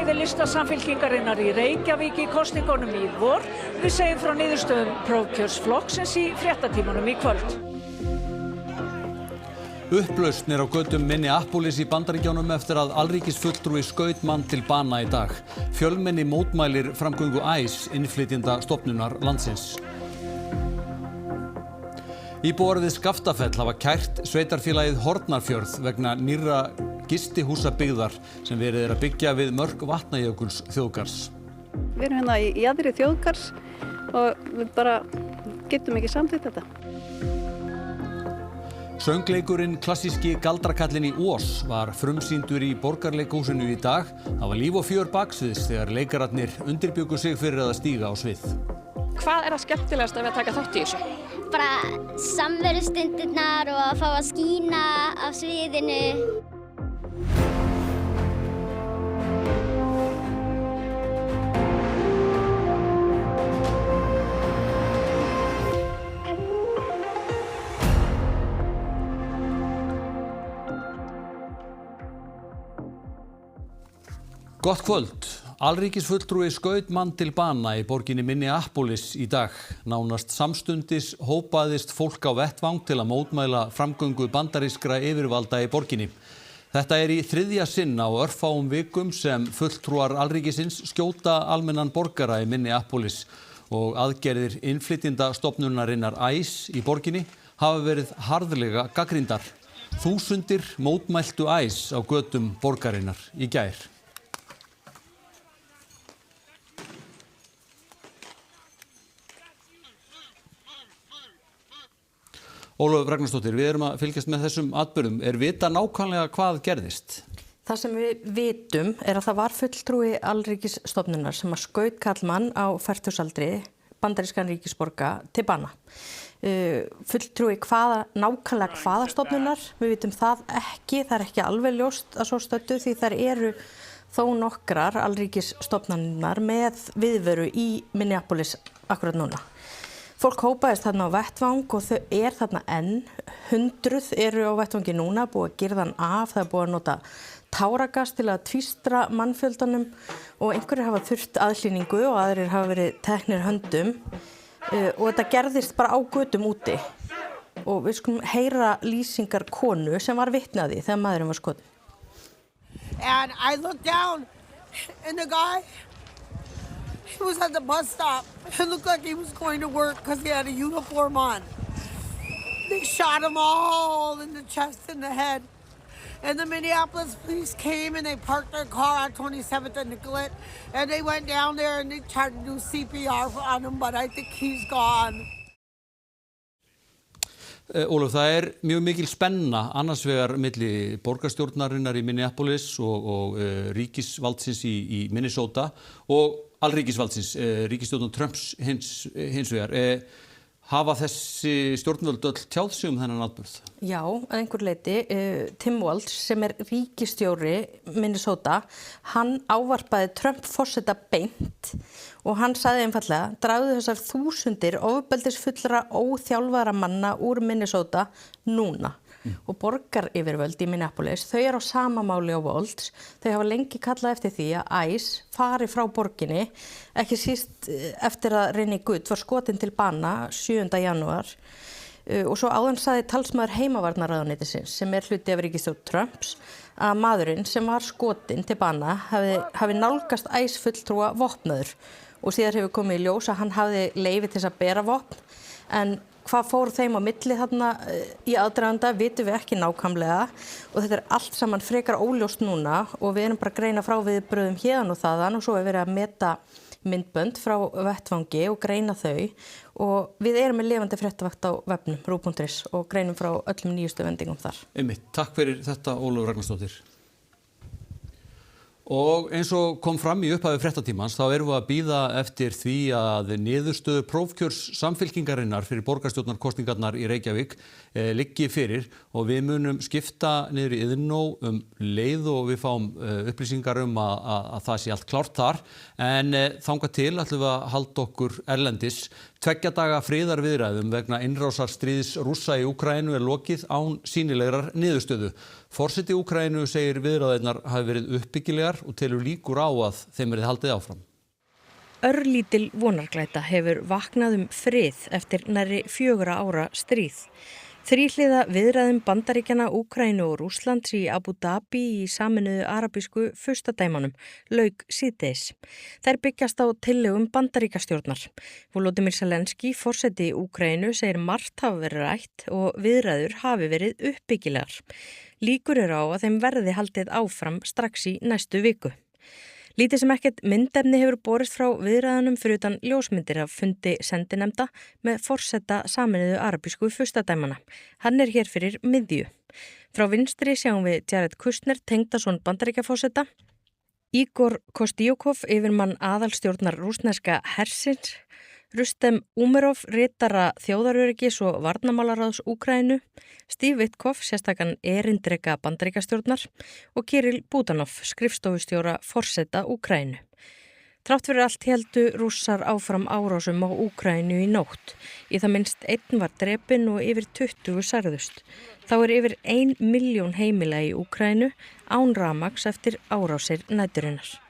segði lista Samfylkingarinnar í Reykjavík í kosningunum í vor. Við segjum frá niðurstöðum prófkjörsflokksins í fréttatímanum í kvöld. Upplausn á götum Minneapolis í Bandaríkjunum eftir að alríkisfulltrúi skaut mann til bana í dag. Fjölmenni mótmælir framgöngu ICE, innflytjenda stofnunar landsins. Íbúar við Skaftafell hafa kært sveitarfélagið Hornafjörð vegna nýrra gistihúsabyggðar sem verið að byggja við mörk Vatnajökuls þjóðgarðs. Við erum hérna í jaðri þjóðgarðs og við bara getum ekki samþykkt þetta. Söngleikurinn klassíski Galdrakallinn í Ós var frumsýndur í Borgarleikhúsinu í dag. Það var líf og fjör baksviðs þegar leikararnir undirbjuggu sig fyrir að stíga á svið. Hvað það skemmtilegast við að taka þátt í þessu? Bara samverustundirnar og að fá að skína á sviðinu. Gott kvöld. Alríkisfulltrúi skaut mann til bana í borginni Minneapolis í dag. Nánast samstundis hópaðist fólk á vettvang til að mótmæla framgöngu bandarískra yfirvalda í borginni. Þetta í þriðja sinn á örfáum vikum sem fulltrúar alríkisins skjóta almennan borgara í Minneapolis og aðgerðir innflytjenda stofnunarinnar ICE í borginni hafa verið harðlega gagnrýndar. Þúsundir mótmæltu ICE á götum borgarinnar í gær. Ólöf Ragnarsdóttir, við erum að fylgjast með þessum atburðum. Vita nákvæmlega hvað gerðist? Það sem við vitum að það var fulltrúi alríkisstofnunar sem að skaut karlmann á fertugsaldri, bandarískan ríkisborga, til bana. Fulltrúi nákvæmlega hvaða stofnunar, við vitum það ekki. Það ekki alveg ljóst að svo stöddu því þær eru þó nokkrar alríkisstofnanirnar með viðveru í Minneapolis akkurat núna. Fólk hópaðist þarna á vettvang og þau þarna enn. 100 eru á vettvangi núna, búið að girða hann af, það búið að nota táragas til að tvístra mannfjöldanum og einhverjir hafa þurft aðhlýningu og aðrir hafa verið teknir höndum og þetta gerðist bara á götum úti. Og við skulum heyra lýsingar konu sem var vitni að því þegar maðurinn var skotinn. And I looked down and the guy, he was at the bus stop. It looked like he was going to work because he had a uniform on. They shot him all in the chest and the head. And the Minneapolis police came and they parked their car on 27th and Nicollet. And they went down there and they tried to do CPR on him, but I think he's gone. Ólöf, það mjög mikil spenna annars vegar milli borgarstjórnarinnar í Minneapolis og ríkisvaldsins í Minnesota og alríkisvaldsins, ríkisstjórnar Trumps hins vegar. Hafa þessi stjórnvöld öll tjáð sig þennan atburð? Já, að einhver leyti. Tim Walz sem ríkisstjóri Minnesota, hann ávarpaði Trump forseta beint og hann sagði einfaldlega, dragðu þessar þúsundir ofbeldisfullra óþjálfaðra manna úr Minnesota núna. Og borgaryfirvöld í Minneapolis, þau eru á sama máli á Walz. Þau hafa lengi kallað eftir því að ICE fari frá borginni, ekki síst eftir að Rennie Good var skotin til bana 7. janúar. Og svo áðan sagði talsmaður heimavarnarráðuneytisins sem hluti af ríkisstjórn Trumps að maðurinn sem var skotin til bana hafi nálgast ICE fulltrúa vopnaður og síðan hefur komið í ljós að hann hafði leyfi til að bera vopn en hvað fór þeim á milli þarna í aðdraganda vitum við ekki nákvæmlega og þetta allt saman frekar óljóst núna og við erum bara að greina frá viðbrögðum héðan og þaðan og svo verið að meta myndbönd frá vettvangi og greina þau og við erum með lifandi fréttavakt á vefnum rú.is og greinum frá öllum nýjustu vendingum þar. Einmitt, takk fyrir þetta Ólöf Ragnarsdóttir. Og eins og kom fram í upphafi fréttatímans þá erum við að bíða eftir því að niðurstöður prófkjörs Samfylkingarinnar fyrir borgarstjórnarkosningarnar í Reykjavík liggi fyrir og við munum skipta niður í Iðnó leið og við fáum upplýsingar að það sé allt klárt þar en þangað til ætlum við að halda okkur erlendis. 2 daga friðarviðræðum vegna innrásarstríðs Rússa í Úkraínu lokið án sýnilegrar niðurstöðu. Forseti Úkraínu segir viðræðurnar hafi verið uppbyggilegar og telur líkur á að þeim verið haldið áfram. Örlítil vonarglæta hefur vaknað frið eftir nærri 4 ára stríð. Þríhliða viðræðum Bandaríkjanna, Úkraínu og Rússlands í Abu Dhabi í Sameinuðu arabísku furstadæmunum lauk síðdegis. Þær byggjast á tillögum Bandaríkjastjórnar. Volodymyr Zelensky, forseti Úkraínu, segir margt hafa verið rætt og viðræður hafi verið uppbyggilegar. Líkur eru á að þeim verði haldið áfram strax í næstu viku. Lítið sem ekkert myndefni hefur borist frá viðræðunum fyrir utan ljósmyndir af fundi sendinefnda með forseta Sameinuðu arabísku furstadæmanna. Hann er hér fyrir miðju. Frá vinstri sjáum við Jared Kushner, tengdason Bandaríkjaforseta, Igor Kostyukov, yfirmann aðalstjórnar rússneska hersins, Rustem Umerov, ritara þjóðaröryggis og varnarmálaráðs Úkraínu, Steve Witkoff, sérstakan erindreka Bandaríkjastjórnar og Kirill Budanov, skrifstofustjóra forseta Úkraínu. Þrátt fyrir allt héldu Rússar áfram árásum á Úkraínu í nótt. Í það minnst 1 var drepinn og yfir 20 særðust. Þá er yfir 1 milljón heimila í Úkraínu án rafmagns eftir árásir næturinnar.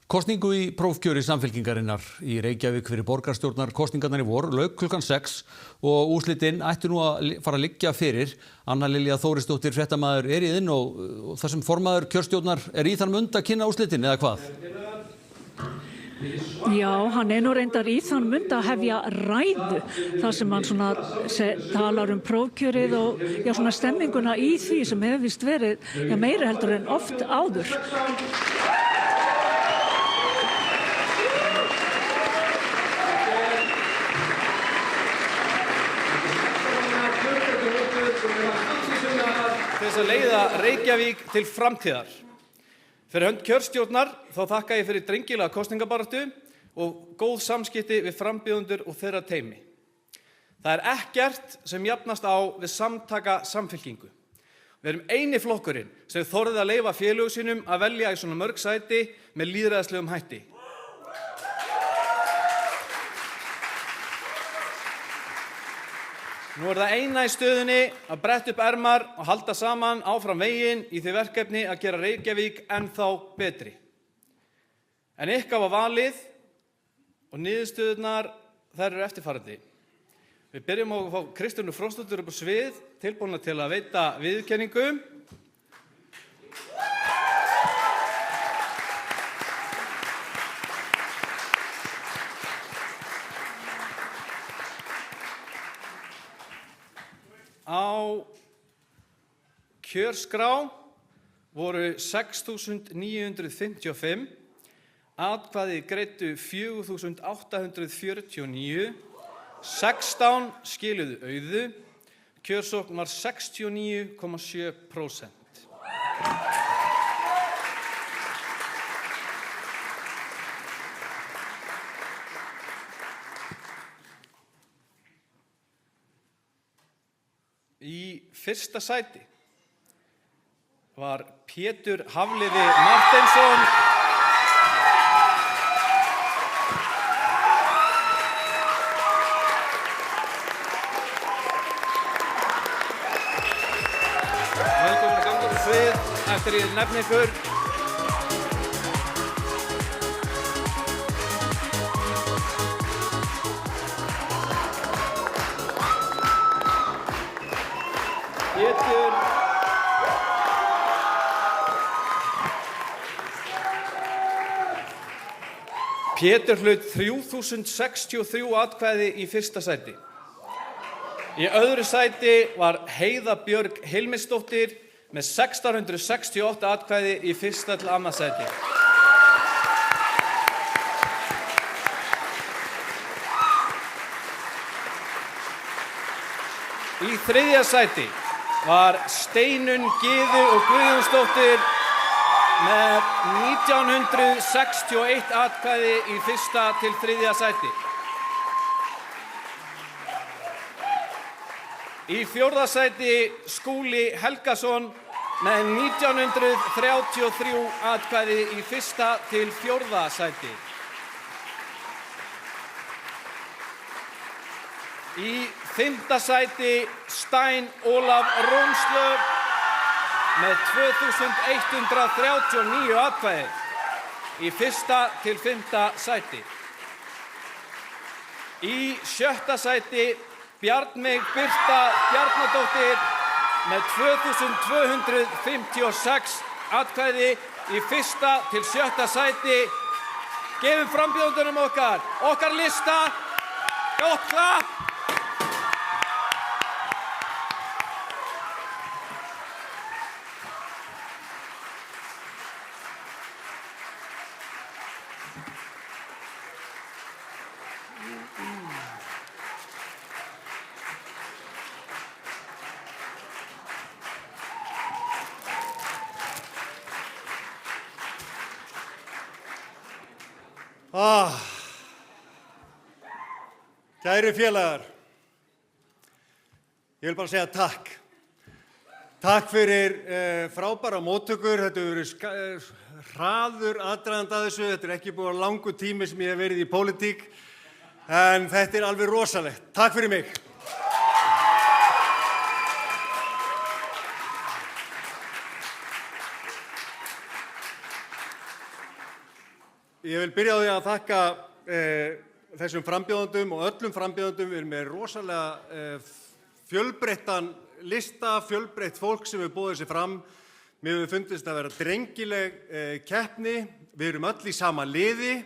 Kosningu í prófkjöri Samfylkingarinnar í Reykjavík fyrir borgarstjórnar kosningarnar í vor lauk klukkan 6 og úrslitin ættu nú að fara að liggja fyrir. Anna Lilja Þórisdóttir, fréttamaður, er í inn og þar sem formaður kjörstjórnar er í þann mund að kynna úrslitin eða hvað? Já, hann er nú reyndar í þann mund að hefja ræðu þar sem hann svona talar prófkjörið og svona stemminguna í því sem hefur vist verið meira heldur en oft áður. Þess að leiða Reykjavík til framtíðar. Fyrir hönd kjörstjórnar þá þakka ég fyrir drengilega kosningabaráttu og góð samskipti við frambjóðendur og þeirra teymi. Það er ekkert sem jafnast á við samtaka Samfylkingu. Við erum eini flokkurinn sem þorði að leyfa félögum sínum að velja í svona mörg sæti með lýðræðislegum hætti. Nú er það eina í stöðunni að bretta upp ermar og halda saman áfram veginn í því verkefni að gera Reykjavík ennþá betri. En ykkar var valið og niðurstöðurnar þær eru eftirfarandi. Við byrjum á að fá Kristrúnu Frostadóttur upp á svið, tilbúna til að veita viðurkenningu. Á kjörskrá voru 6.955, atkvæði greiddu 4.849, 16 skiluðu auðu, kjörsókn var 69,7%. Í fyrsta sæti var Pétur Hafliði Marteinsson velkomin að ganga til svið eftir ég nefni ykkur. Pétur hlaut 3.063 atkvæði í fyrsta sæti. Í öðru sæti var Heiða Björg Hilmisdóttir með 1.668 atkvæði í fyrsta til annað sæti. Í þriðja sæti var Steinunn Gyðu og Guðjónsdóttir með 1961 atkvæði í fyrsta til þriðja sæti. Í fjórða sæti Skúli Helgason með 1933 atkvæði í fyrsta til fjórða sæti. Í 5. sæti Stein Ólaf Rúnslöf með 2139 atkvæði í 1. til 5. sæti. Í 6. sæti Bjarnveig Birta Bjarnadóttir með 2256 atkvæði í 1. til 7. sæti. Gefum frambjóðendunum okkar lista. Gott klapp. Kæru félagar, ég vil bara segja takk. Takk fyrir frábæra móttökur, þetta hefur verið hraður aðdragandi að þessu, þetta er ekki búið á langur tími sem ég hef verið í pólitík, en þetta er alveg rosalegt. Takk fyrir mig. Ég vil byrja á því að þakka þessum frambjóðendum og öllum frambjóðendum. Við erum með rosalega fjölbreyttan lista, fjölbreytt fólk sem hefur boðið sig fram. Mér hefur fundist að vera drengileg keppni. Við erum öll í sama liði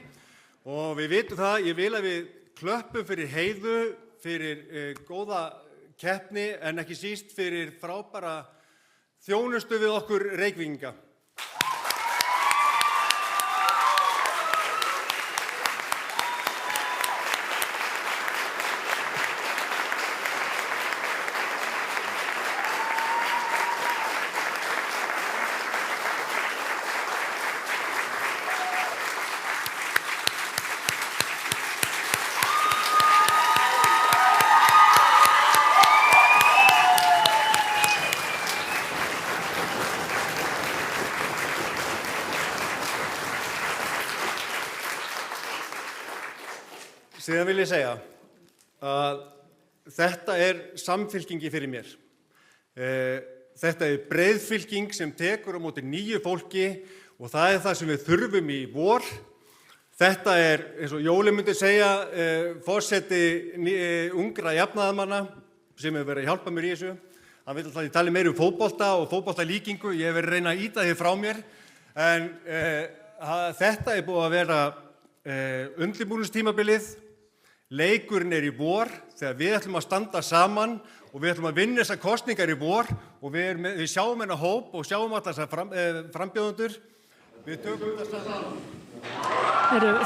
og við vitum það. Ég vil að við klöppum fyrir Heiðu, fyrir góða keppni en ekki síst fyrir frábæra þjónustu við okkur Reykvíkinga. Síðan vil ég segja að þetta samfylkingi fyrir mér. Þetta breiðfylking sem tekur á móti nýju fólki og það það sem við þurfum í vor. Þetta eins og Jóli myndi segja, forseti ungra jafnaðarmanna sem hefur verið að hjálpa mér í þessu. Hann vil alltaf að ég tali meira fótbolta og fótboltalíkingu. Ég hef verið að reyna að ýta því frá mér. En þetta búið að vera undirbúningstímabilið. Leikurinn í vor þegar við ætlum að standa saman og við ætlum að vinna þessar kosningar í vor og við sjáum hennar hóp og sjáum allar þessar frambjóðendur. Við tökum þetta saman.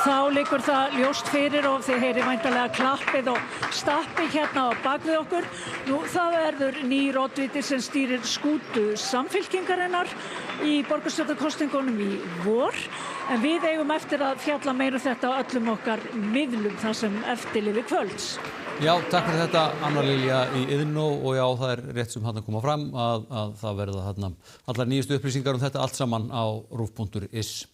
Þá liggur það ljóst fyrir og þið heyri væntanlega klappið og stappið hérna á bakvið okkur. Nú það verður nýr oddviti sem stýrir skútu samfylkingarinnar í borgarstjórnarkosningunum í vor. En við eigum eftir að fjalla meira þetta á öllum okkar miðlum þar sem eftirlifi kvölds. Já, takk fyrir þetta Anna Lilja í Iðnó og já, það rétt sem hann koma fram að það verða þarna allar nýjustu upplýsingar þetta allt saman á ruf.is.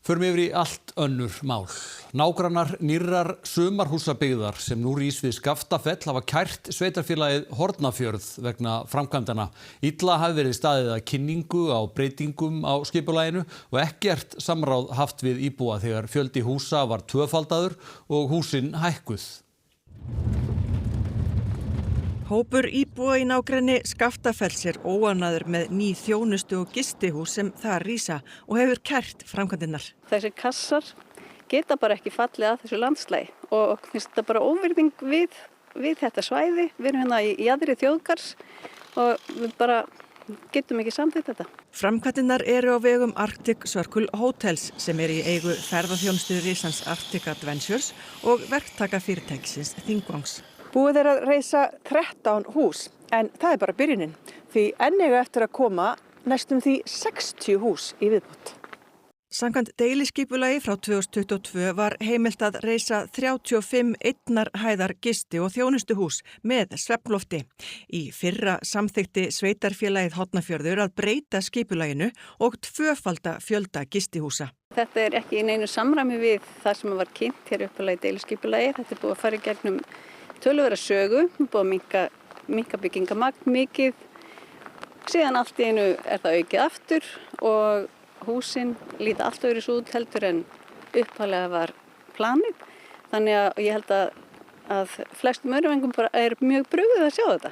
Förum yfir í allt önnur mál. Nágrannar nýrrar sumarhúsabyggðar sem nú rís við Skaftafell hafa kært sveitarfélagið Hornafjörð vegna framkvæmdana. Illa hafi verið staðið að kynningu á breytingum á skipulaginu og ekkert samráð haft við íbúa þegar fjöldi húsa var tvöfaldaður og húsin hækkuð. Hópur íbúa í nágrenni Skaftafells óánægður með ný þjónustu og gistihús sem þar rísa og hefur kært framkvæmdirnar. Þessir kassar geta bara ekki fallið að þessu landslagi og finnst þetta bara óvirðing við þetta svæði. Við erum hérna í jaðri þjóðgarðs og við bara getum ekki samþykkt þetta. Framkvæmdirnar á vegum Arctic Circle Hotels sem í eigu ferðaþjónustu risans Arctic Adventures og verktakafyrirtækisins Þingvangs. Búið að reisa 13 hús, en það bara byrjunin, því enn eiga eftir að koma næstum því 60 hús í viðbót. Samkvæmt deiliskipulagi frá 2022 var heimilt að reisa 35 einnar hæðar gisti- og þjónustuhús með svefnlofti. Í fyrra samþykkti sveitarfélagið Hornafjörður að breyta skipulaginu og tvöfalda fjölda gistihúsa. Þetta er ekki í neinu samræmi við það sem var kynnt hér uppalega í deiliskipulagi. Þetta er búið að fara í gegnum töluvera sögu, búið að minnka byggingamagn mikið. Síðan allt í einu er það aukið aftur og húsin líta allt öðru svo út heldur en uppalega var planið. Þannig að ég held að flestum örvengum er mjög brugðið að sjá þetta.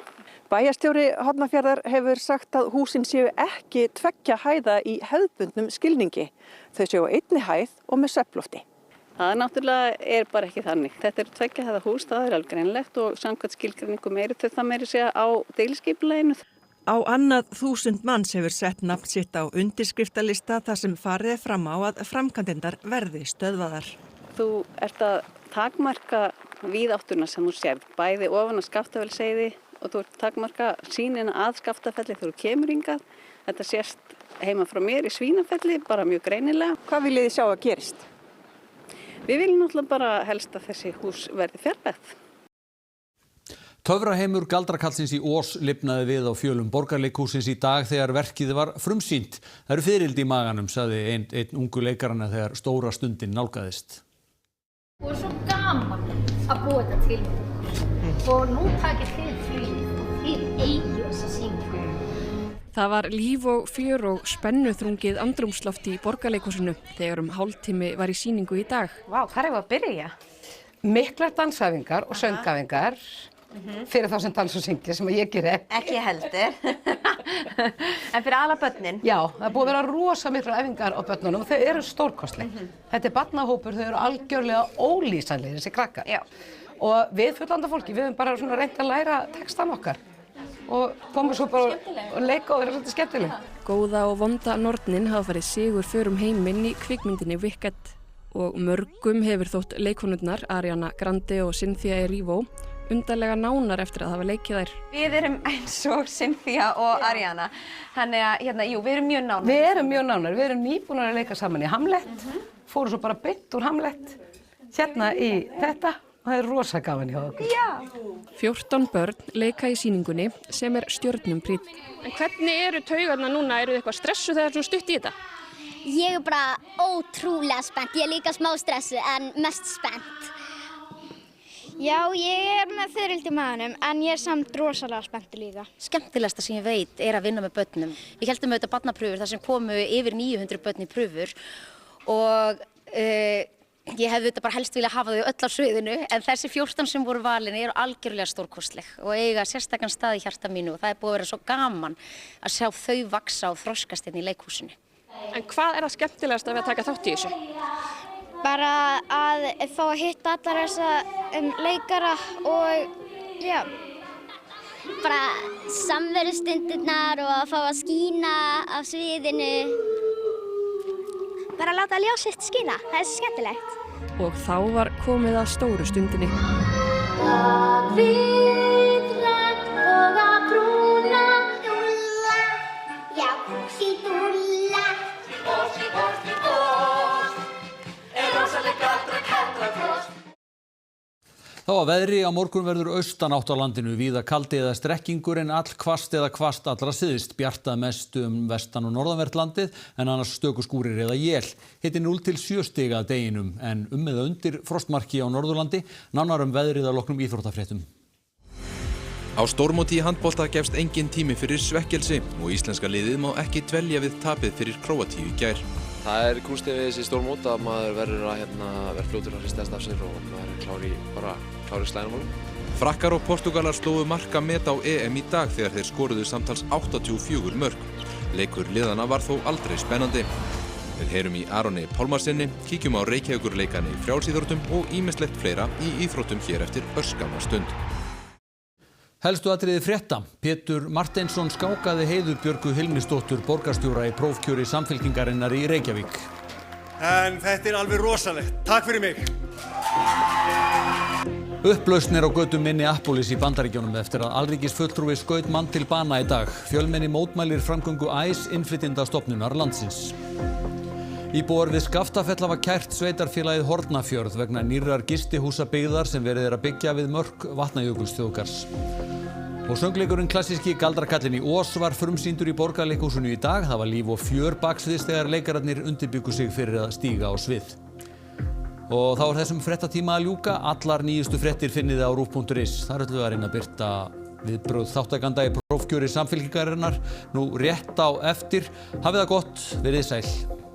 Bæjarstjóri Hornafjarðar hefur sagt að húsin séu ekki 2 hæða í hefðbundnum skilningi. Þau séu á 1 hæð og með svefnlofti. Það náttúrulega bara ekki þannig. Þetta 2 hæða hús, það alveg greinlegt og samkvæmt skilgreiningum það meiri segja á deiliskipulaginu. Á annað 1000 manns hefur sett nafn sitt á undirskriftalista þar sem farið fram á að framkvæmdendar verði stöðvaðar. Þú ert að takmarka víðáttuna sem þú sérð, bæði ofan að Skaftafellsheiði og þú ert að takmarka sýnina að Skaftafelli þegar þú kemur hingað. Þetta sést heima frá mér í Svínafelli, bara mjög greinilega. Hvað viljið þið sjá að gerist? Við viljum náttúrulega bara helst að þessi hús verði fjarlægt. Töfraheimur galdrakallsins í Ós lifnaði við á fjölum Borgarleikhússins í dag þegar verkið var frumsýnt. Það eru fiðrildi í maganum, sagði einn ungu leikarana þegar stóra stundin nálgaðist. Og svo gaman að búa þetta til og nú takir þið flugið og þið eigið þessa sýningu. Það var líf og fjör og spennuþrungið andrúmsloft í Borgarleikhúsinu þegar hálftími var í sýningu í dag. Vá, hvað er að byrja? Miklar dansæfingar og söngæfingar fyrir þá sem dans og syngja sem ég geri. Ekki heldur. En fyrir alla börnin? Já, það búið að vera rosa miklar æfingar á börnunum og þau eru stórkostleg. Þetta er barnahópur, þau eru algjörlega ólýsanlegir, þessi krakkar. Já. Og við fullanda fólki, við höfum bara reynt að læra textan okkar og komum svo bara og leika og vera svolítið skemmtileg. Góða og vonda nornin hafa farið sigur förum heiminn í kvikmyndinni Wicked og mörgum hefur þótt leikonurnar Ariana Grande og Cynthia Erivo undarlega nánar eftir að hafa leikið þær. Við erum eins og Cynthia og Ariana, þannig að jú, við erum mjög nánar. Við erum mjög nánar, við erum nýbúnar að leika saman í Hamlet, fórum svo bara beint úr Hamlet hérna í þetta. Og það er rosa gaman hjá okkur. Já. 14 börn leika í sýningunni sem er stjörnum prýdd. En hvernig eru taugarnar núna? Eru þið eitthvað stressuð þegar þú stutt í þetta? Ég er bara ótrúlega spennt. Ég er líka smá stressuð en mest spennt. Já, ég er með fiðrildi í maganum en ég er samt rosalega spennt líka. Skemmtilegasta sem ég veit er að vinna með börnum. Við héldum auðvitað barnaprufur þar sem komu yfir 900 börn í prufur og ég hefði þetta bara helst vilja hafa þau öll á sviðinu en þessi 14 sem voru valin eru algjörlega stórkostleg og eiga sérstakann stað í hjarta mínu og það er búið að vera svo gaman að sjá þau vaksa og þroskast hérna í leikhúsinu. En hvað er það skemmtilegast að taka þátt í þessu? Bara að fá að hitta allar þessa leikara og já. Bara samverustundirnar og að fá að skína á sviðinu. Bara láta ljós sitt skína, það er skemmtilegt. Og þá var komið að stóru stundinni. Viðrætt og að brúna dúlla, já, sí dúlla. Osti, osti, ost, rosaleg galdrakross. Þá að veðri á morgun verður austanátt á landinu, víða kaldi eða strekkingur en allhvasst eða hvasst allra syðst, bjartað mest vestan- og norðanvert landið en annars stöku skúrir eða él. Hiti 0 til 7 stig að deginum en eða undir frostmarki á Norðurlandi, nánar veðrið að loknum íþróttafréttum. Á stórmóti í handbolta gefst engin tími fyrir svekkelsi og íslenska liðið má ekki dvelja við tapið fyrir Króatíu í gær. Það er kústið við þessi stórmót að maður verður að vera fljótur að hristast af sér og maður er klár í slænumálum. Frakkar og Portúgalar slógu markamet á EM í dag þegar þeir skoruðu samtals 84 mörk. Leikur liðana var þó aldrei spennandi. Við heyrum í Aroni Pálmarsinni, kíkjum á Reykjavíkurleikana í frjálsíþróttum og ýmislegt fleira í íþróttum hér eftir örskamma stund. Helstu atriði frétta. Pétur Marteinsson skákaði Heiðu Björgu Hilmisdóttur borgarstjóra í prófkjöri Samfylkingarinnar í Reykjavík. En þetta er alveg rosalegt. Takk fyrir mig. Upplausnir á götum Minneapolis í Bandaríkjunum eftir að alríkisfulltrúi skaut mann til bana í dag. Fjölmenni mótmælir framgöngu ICE innflytjendastofnunar landsins. Íbúar við Skaftafell hafa kært sveitarfélagið Hornafjörð vegna nýrrar gistihúsabyggðar sem verið er að byggja við mörk Vatnajökulsþjóðgarðs. Og söngleikurinn klassíski Galdrakallinn í Ós var frumsýndur í Borgarleikhúsinu í dag. Það var líf og fjör baksviðs þegar leikararnir undirbjuggu sig fyrir að stíga á svið. Og þá þessum fréttatíma að ljúka. Allar nýjustu fréttir finnið á rúv.is. Þar ætlum við að reyna að birta viðbrögð þáttakanda í prófkjöri Samfylkingarinnar. Nú rétt á eftir. Hafið það gott, verið sæl.